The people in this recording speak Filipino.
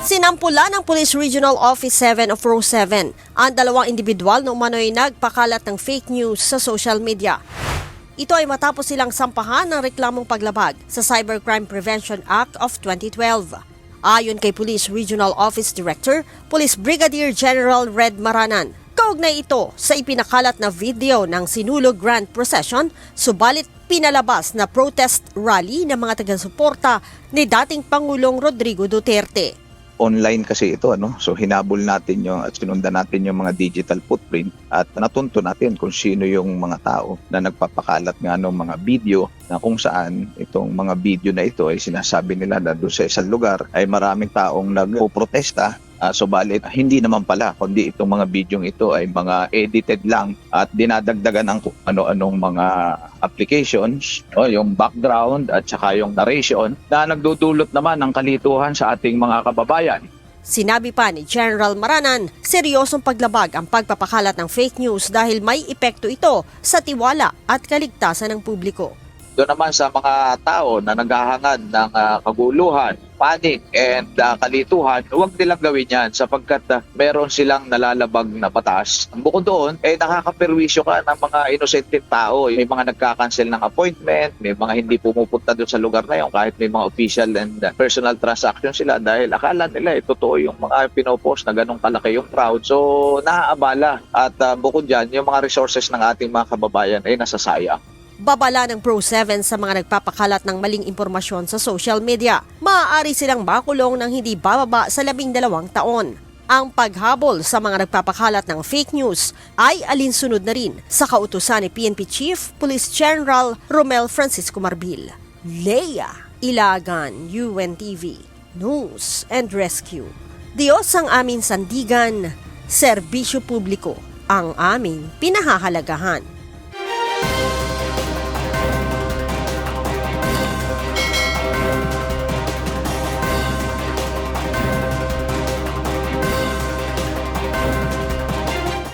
Sinampula ng Police Regional Office 7 of Row 7 ang dalawang individual na umano'y nagpakalat ng fake news sa social media. Ito ay matapos silang sampahan ng reklamong paglabag sa Cybercrime Prevention Act of 2012. Ayon kay Police Regional Office Director, Police Brigadier General Red Maranan, kaugnay ito sa ipinakalat na video ng Sinulog Grand Procession, subalit pinalabas na protest rally ng mga taga-suporta ni dating Pangulong Rodrigo Duterte. Online kasi ito, so hinabol natin at sinundan natin yung mga digital footprint at natunto natin kung sino yung mga tao na nagpapakalat ng mga video na kung saan itong mga video na ito ay sinasabi nila na doon sa isang lugar ay maraming taong nagpo-protesta. Subalit hindi naman pala, kundi itong mga bidyong ito ay mga edited lang at dinadagdagan ng ano-anong mga applications, yung background at saka yung narration na nagdudulot naman ng kalituhan sa ating mga kababayan. Sinabi pa ni General Maranan, seryosong paglabag ang pagpapakalat ng fake news dahil may epekto ito sa tiwala at kaligtasan ng publiko. Doon naman sa mga tao na naghahangad ng kaguluhan, panic and kalituhan, huwag nilang gawin yan sapagkat meron silang nalalabag na batas. Bukod doon, nakakaperwisyo ka ng mga inosenteng tao. May mga nagkakancel ng appointment, may mga hindi pumupunta doon sa lugar na yun kahit may mga official and personal transaction sila dahil akala nila totoo yung mga pinopost na ganong kalaki yung crowd. So, naaabala at bukod dyan, yung mga resources ng ating mga kababayan ay nasasayang. Babala ng Pro 7 sa mga nagpapakalat ng maling impormasyon sa social media. Maaari silang makulong ng hindi bababa sa 12 taon. Ang paghabol sa mga nagpapakalat ng fake news ay alinsunod na rin sa kautusan ni PNP Chief Police General Romel Francisco Marbil. Leia Ilagan, UNTV, News and Rescue. Diyos ang aming sandigan, serbisyo publiko ang aming pinahahalagahan.